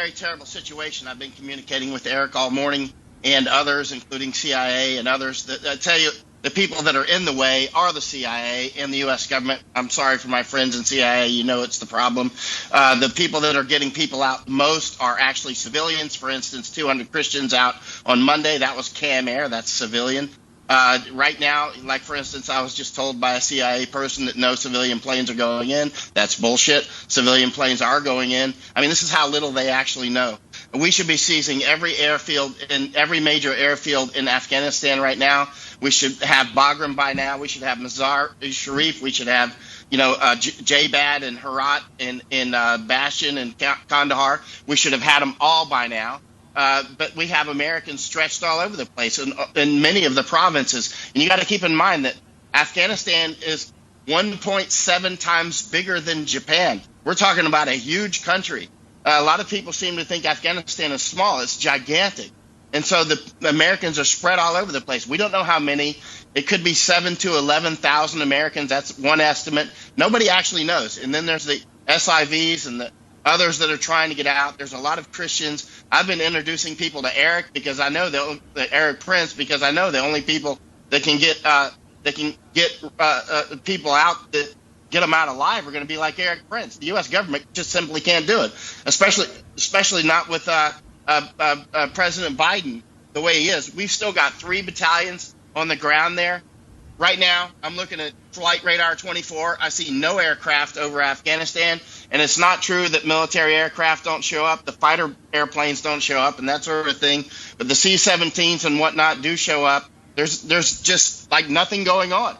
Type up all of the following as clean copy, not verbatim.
very terrible situation. I've been communicating with Eric all morning and others, including CIA and others, that I tell you the people that are in the way are the CIA and the U.S. government. I'm sorry for my friends in CIA. You know it's the problem. The people that are getting people out most are actually civilians. For instance, 200 Christians out on Monday. That was Cam Air. That's civilian. Right now, like, for instance, I was just told by a CIA person that no civilian planes are going in. That's bullshit. Civilian planes are going in. I mean, this is how little they actually know. We should be seizing every airfield and every major airfield in Afghanistan right now. We should have Bagram by now. We should have Mazar-e-Sharif. We should have, Jabad and Herat and Bastion and Kandahar. We should have had them all by now. But we have Americans stretched all over the place in many of the provinces. And you got to keep in mind that Afghanistan is 1.7 times bigger than Japan. We're talking about a huge country. A lot of people seem to think Afghanistan is small. It's gigantic. And so the Americans are spread all over the place. We don't know how many. It could be 7,000 to 11,000 Americans. That's one estimate. Nobody actually knows. And then there's the SIVs and the others that are trying to get out. There's a lot of Christians. I've been introducing people to Eric because I know the Eric Prince, because I know the only people that can get people out, that get them out alive, are going to be like Eric Prince. The U.S. government just simply can't do it, especially not with President Biden the way he is. We've still got 3 battalions on the ground there. Right now, I'm looking at Flight Radar 24. I see no aircraft over Afghanistan. And it's not true that military aircraft don't show up. The fighter airplanes don't show up and that sort of thing. But the C-17s and whatnot do show up. There's just like nothing going on.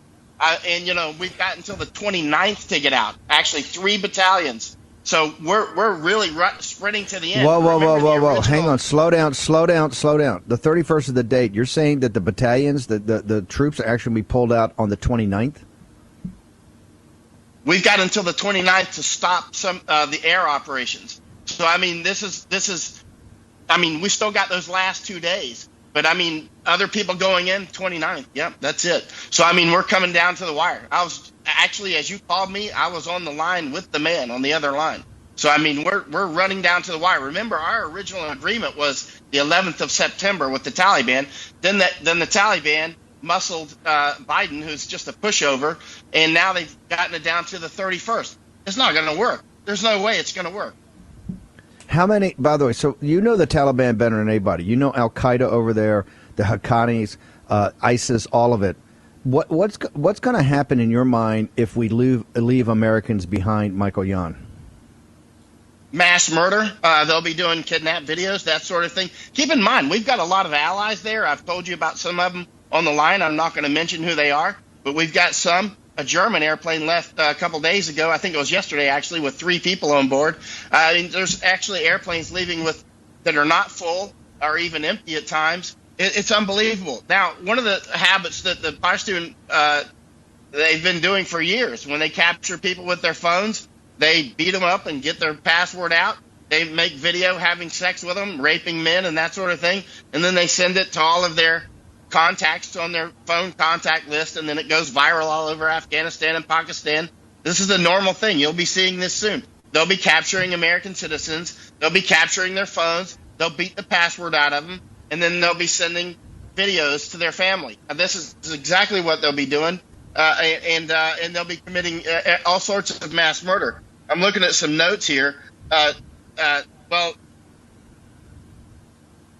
We've got until the 29th to get out. Actually, 3 battalions. So we're really sprinting to the end. Whoa. Hang on. Slow down. The 31st is the date. You're saying that the battalions, the troops are actually going to be pulled out on the 29th? We've got until the 29th to stop some the air operations. So, I mean, this is we still got those last 2 days. But, other people going in, 29th. Yep, that's it. So, we're coming down to the wire. I was actually, as you called me, I was on the line with the man on the other line. So, we're running down to the wire. Remember, our original agreement was the 11th of September with the Taliban. Then the Taliban muscled Biden, who's just a pushover, and now they've gotten it down to the 31st. It's not going to work. There's no way it's going to work. How many, by the way, so you know the Taliban better than anybody. You know Al-Qaeda over there, the Haqqanis, ISIS, all of it. What's going to happen in your mind if we leave Americans behind, Michael Yon? Mass murder. They'll be doing kidnap videos, that sort of thing. Keep in mind, we've got a lot of allies there. I've told you about some of them on the line. I'm not going to mention who they are, but we've got some. A German airplane left a couple days ago. I think it was yesterday, actually, with 3 people on board. There's actually airplanes leaving that are not full or even empty at times. It's unbelievable. Now, one of the habits that the Pashtun they've been doing for years, when they capture people with their phones, they beat them up and get their password out. They make video having sex with them, raping men and that sort of thing, and then they send it to all of their contacts on their phone contact list, and then it goes viral all over Afghanistan and Pakistan. This is a normal thing. You'll be seeing this soon. They'll be capturing American citizens. They'll be capturing their phones. They'll beat the password out of them, and then they'll be sending videos to their family. This is exactly what they'll be doing, and they'll be committing all sorts of mass murder. I'm looking at some notes here.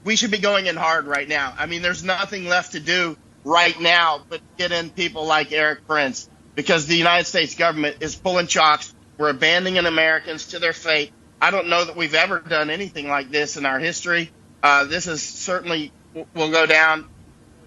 We should be going in hard right now. There's nothing left to do right now but get in people like Eric Prince, because the United States government is pulling chocks. We're abandoning Americans to their fate. I don't know that we've ever done anything like this in our history. This is certainly will go down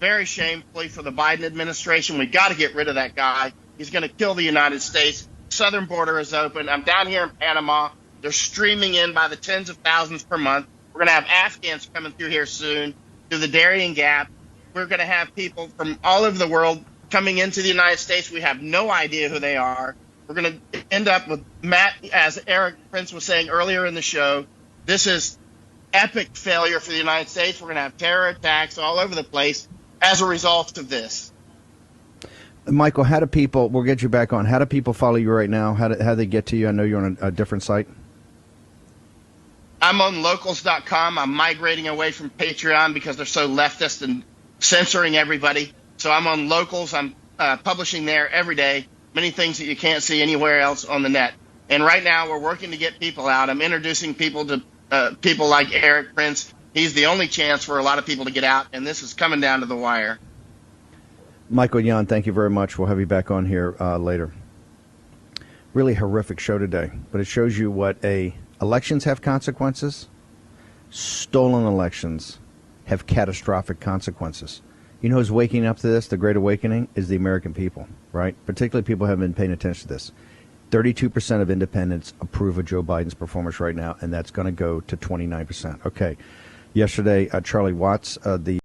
very shamefully for the Biden administration. We've got to get rid of that guy. He's going to kill the United States. Southern border is open. I'm down here in Panama. They're streaming in by the tens of thousands per month. We're going to have Afghans coming through here soon, through the Darien Gap. We're going to have people from all over the world coming into the United States. We have no idea who they are. We're going to end up with Matt, as Eric Prince was saying earlier in the show, this is epic failure for the United States. We're going to have terror attacks all over the place as a result of this. Michael, how do people, we'll get you back on, how do people follow you right now? How do they get to you? I know you're on a different site. I'm on locals.com. I'm migrating away from Patreon because they're so leftist and censoring everybody. So I'm on Locals. I'm publishing there every day, many things that you can't see anywhere else on the net. And right now we're working to get people out. I'm introducing people to people like Eric Prince. He's the only chance for a lot of people to get out, and this is coming down to the wire. Michael Yon, thank you very much. We'll have you back on here later. Really horrific show today, but it shows you what elections have consequences. Stolen elections have catastrophic consequences. You know who's waking up to this? The Great Awakening is the American people, right? Particularly people who haven't been paying attention to this. 32% of independents approve of Joe Biden's performance right now, and that's going to go to 29%. Okay. Yesterday, Charlie Watts, the